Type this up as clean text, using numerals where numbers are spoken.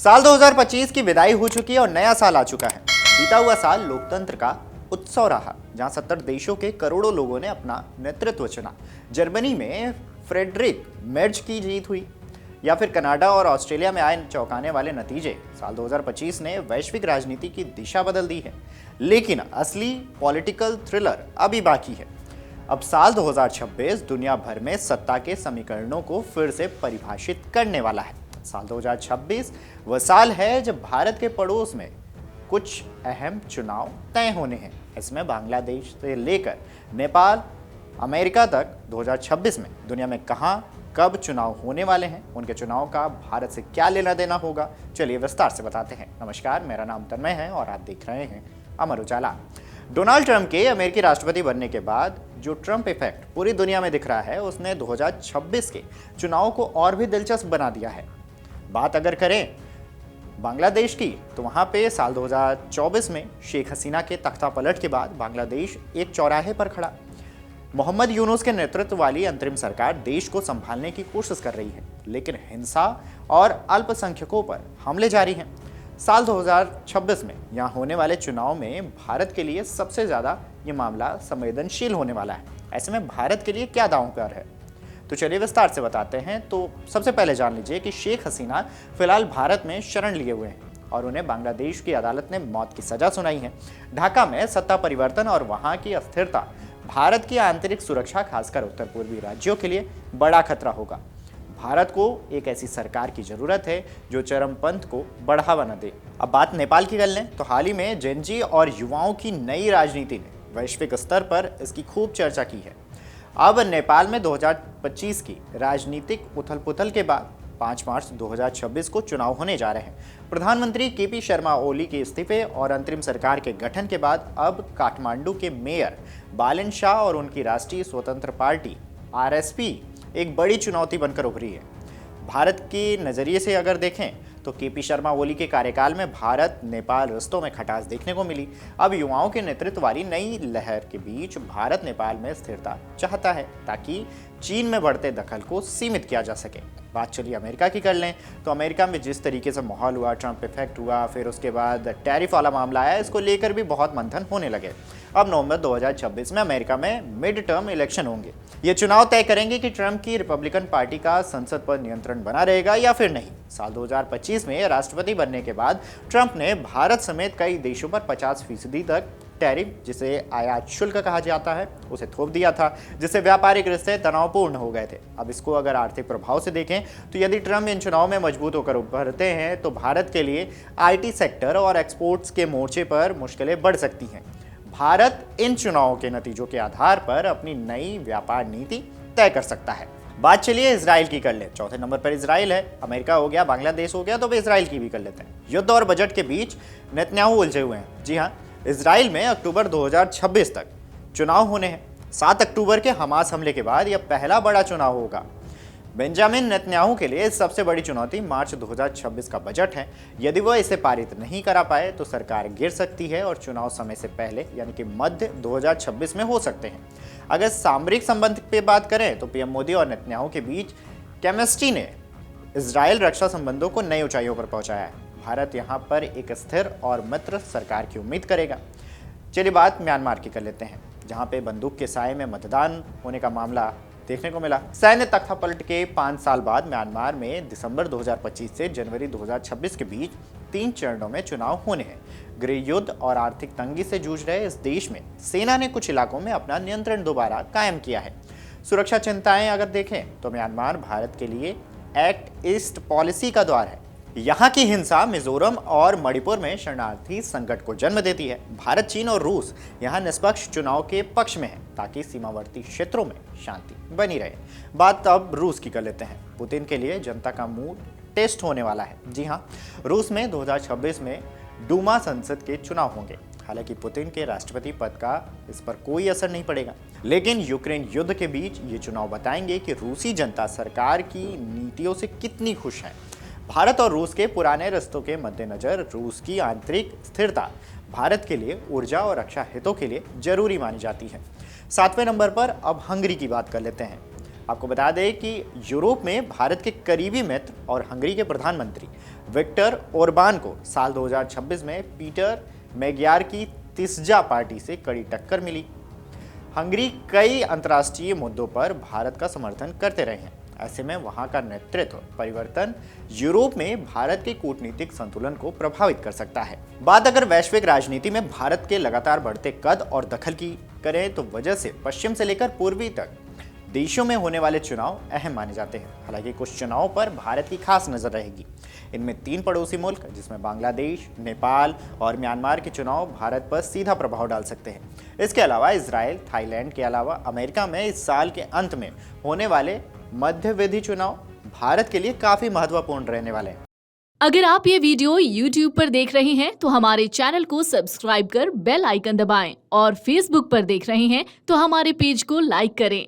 साल 2025 की विदाई हो चुकी है और नया साल आ चुका है। बीता हुआ साल लोकतंत्र का उत्सव रहा, जहां 70 देशों के करोड़ों लोगों ने अपना नेतृत्व चुना। जर्मनी में फ्रेडरिक मेर्ज की जीत हुई, या फिर कनाडा और ऑस्ट्रेलिया में आए चौंकाने वाले नतीजे। साल 2025 ने वैश्विक राजनीति की दिशा बदल दी है, लेकिन असली पॉलिटिकल थ्रिलर अभी बाकी है। अब साल 2026 दुनिया भर में सत्ता के समीकरणों को फिर से परिभाषित करने वाला है। साल 2026 वह साल है जब भारत के पड़ोस में कुछ अहम चुनाव तय होने हैं। इसमें बांग्लादेश से लेकर नेपाल, अमेरिका तक 2026 में दुनिया में कहां कब चुनाव होने वाले हैं, उनके चुनाव का भारत से क्या लेना देना होगा, चलिए विस्तार से बताते हैं। नमस्कार, मेरा नाम तन्मय है और आप देख रहे हैं अमर उजाला। डोनाल्ड ट्रंप के अमेरिकी राष्ट्रपति बनने के बाद जो ट्रंप इफेक्ट पूरी दुनिया में दिख रहा है, उसने 2026 के चुनाव को और भी दिलचस्प बना दिया है। बात अगर करें बांग्लादेश की, तो वहां पे साल 2024 में शेख हसीना के तख्ता पलट के बाद बांग्लादेश एक चौराहे पर खड़ा। मोहम्मद यूनुस के नेतृत्व वाली अंतरिम सरकार देश को संभालने की कोशिश कर रही है, लेकिन हिंसा और अल्पसंख्यकों पर हमले जारी हैं। साल 2026 में यहाँ होने वाले चुनाव में भारत के लिए सबसे ज़्यादा ये मामला संवेदनशील होने वाला है। ऐसे में भारत के लिए क्या दांवपेच है, तो चलिए विस्तार से बताते हैं। तो सबसे पहले जान लीजिए कि शेख हसीना फिलहाल भारत में शरण लिए हुए हैं और उन्हें बांग्लादेश की अदालत ने मौत की सजा सुनाई है। ढाका में सत्ता परिवर्तन और वहां की अस्थिरता भारत की आंतरिक सुरक्षा, खासकर उत्तर पूर्वी राज्यों के लिए बड़ा खतरा होगा। भारत को एक ऐसी सरकार की जरूरत है जो चरमपंथ को बढ़ावा न दे। अब बात नेपाल की कर लें, तो हाल ही में जेनजी और युवाओं की नई राजनीति ने वैश्विक स्तर पर इसकी खूब चर्चा की है। अब नेपाल में 2025 की राजनीतिक उथल पुथल के बाद 5 मार्च 2026 को चुनाव होने जा रहे हैं। प्रधानमंत्री केपी शर्मा ओली के इस्तीफे और अंतरिम सरकार के गठन के बाद अब काठमांडू के मेयर बालन शाह और उनकी राष्ट्रीय स्वतंत्र पार्टी आरएसपी एक बड़ी चुनौती बनकर उभरी है। भारत के नज़रिए से अगर देखें तो केपी शर्मा ओली के कार्यकाल में भारत नेपाल रिश्तों में खटास देखने को मिली। अब युवाओं के नेतृत्व वाली नई लहर के बीच भारत नेपाल में स्थिरता चाहता है, ताकि चीन में बढ़ते दखल को सीमित किया जा सके। बात चलिए अमेरिका की कर लें, तो अमेरिका में जिस तरीके से माहौल हुआ, ट्रंप इफेक्ट हुआ, फिर उसके बाद टैरिफ वाला मामला आया, इसको लेकर भी बहुत मंथन होने लगे। अब नवंबर 2026 में अमेरिका में मिड टर्म इलेक्शन होंगे। ये चुनाव तय करेंगे कि ट्रंप की रिपब्लिकन पार्टी का संसद पर नियंत्रण बना रहेगा या फिर नहीं। साल 2025 में राष्ट्रपति बनने के बाद ट्रंप ने भारत समेत कई देशों पर 50% तक टैरिफ, जिसे आयात शुल्क कहा जाता है, उसे थोप दिया था, जिससे व्यापारिक रिश्ते तनावपूर्ण हो गए थे। अब इसको अगर आर्थिक प्रभाव से देखें, तो यदि ट्रंप इन चुनाव में मजबूत होकर उभरते हैं तो भारत के लिए आईटी सेक्टर और एक्सपोर्ट्स के मोर्चे पर मुश्किलें बढ़ सकती हैं। भारत इन चुनावों के नतीजों के आधार पर अपनी नई व्यापार नीति तय कर सकता है। बात चलिए इजराइल की कर ले। चौथे नंबर पर इजराइल है। अमेरिका हो गया, बांग्लादेश हो गया, तो इजराइल की भी कर लेते हैं। युद्ध और बजट के बीच नेतन्याहू उलझे हुए हैं। जी हाँ, इजराइल में अक्टूबर 2026 तक चुनाव होने हैं। 7 अक्टूबर के हमास हमले के बाद यह पहला बड़ा चुनाव होगा। बेंजामिन नेतन्याहू के लिए सबसे बड़ी चुनौती मार्च 2026 का बजट है। यदि वह इसे पारित नहीं करा पाए तो सरकार गिर सकती है और चुनाव समय से पहले यानी कि मध्य 2026 में हो सकते हैं। अगर सामरिक संबंध पे बात करें तो पीएम मोदी और नेतन्याहू के बीच केमिस्ट्री ने इजराइल रक्षा संबंधों को नई ऊंचाइयों पर पहुंचाया है। भारत यहां पर एक स्थिर और मित्र सरकार की उम्मीद करेगा। चलिए बात म्यांमार की कर लेते हैं, जहां पे बंदूक के साए में मतदान होने का मामला देखने को मिला। सैन्य तख्तापलट के 5 साल बाद म्यांमार में दिसंबर 2025 से जनवरी 2026 के बीच 3 चरणों में चुनाव होने हैं। गृह युद्ध और आर्थिक तंगी से जूझ रहे इस देश में सेना ने कुछ इलाकों में अपना नियंत्रण दोबारा कायम किया है। सुरक्षा चिंताएं अगर देखें तो म्यांमार भारत के लिए एक्ट ईस्ट पॉलिसी का द्वार है। यहाँ की हिंसा मिजोरम और मणिपुर में शरणार्थी संकट को जन्म देती है। भारत, चीन और रूस यहाँ निष्पक्ष चुनाव के पक्ष में है, ताकि सीमावर्ती क्षेत्रों में शांति बनी रहे। बात अब रूस की कर लेते हैं। पुतिन के लिए जनता का मूड टेस्ट होने वाला है। जी हाँ, रूस में 2026 में डूमा संसद के चुनाव होंगे। हालांकि पुतिन के राष्ट्रपति पद का इस पर कोई असर नहीं पड़ेगा, लेकिन यूक्रेन युद्ध के बीच ये चुनाव बताएंगे कि रूसी जनता सरकार की नीतियों से कितनी खुश है। भारत और रूस के पुराने रिश्तों के मद्देनजर रूस की आंतरिक स्थिरता भारत के लिए ऊर्जा और रक्षा हितों के लिए जरूरी मानी जाती है। 7वें नंबर पर अब हंगरी की बात कर लेते हैं। आपको बता दें कि यूरोप में भारत के करीबी मित्र और हंगरी के प्रधानमंत्री विक्टर ओरबान को साल 2026 में पीटर मैग्यार की तिस्जा पार्टी से कड़ी टक्कर मिली। हंगरी कई अंतर्राष्ट्रीय मुद्दों पर भारत का समर्थन करते रहे हैं। ऐसे में वहां का नेतृत्व परिवर्तन यूरोप में भारत के कूटनीतिक संतुलन को प्रभावित कर सकता है। बात अगर वैश्विक राजनीति में भारत के लगातार बढ़ते कद और दखल की करें तो वजह से पश्चिम से लेकर पूर्वी तक देशों में होने वाले चुनाव अहम माने जाते हैं। हालांकि कुछ चुनावों पर भारत की खास नजर रहेगी। इनमें 3 पड़ोसी मुल्क जिसमें बांग्लादेश, नेपाल और म्यांमार के चुनाव भारत पर सीधा प्रभाव डाल सकते हैं। इसके अलावा इजराइल, थाईलैंड के अलावा अमेरिका में इस साल के अंत में होने वाले मध्यविधि चुनाव भारत के लिए काफी महत्वपूर्ण रहने वाले हैं। अगर आप ये वीडियो YouTube पर देख रहे हैं तो हमारे चैनल को सब्सक्राइब कर बेल आइकन दबाएं और Facebook पर देख रहे हैं तो हमारे पेज को लाइक करें।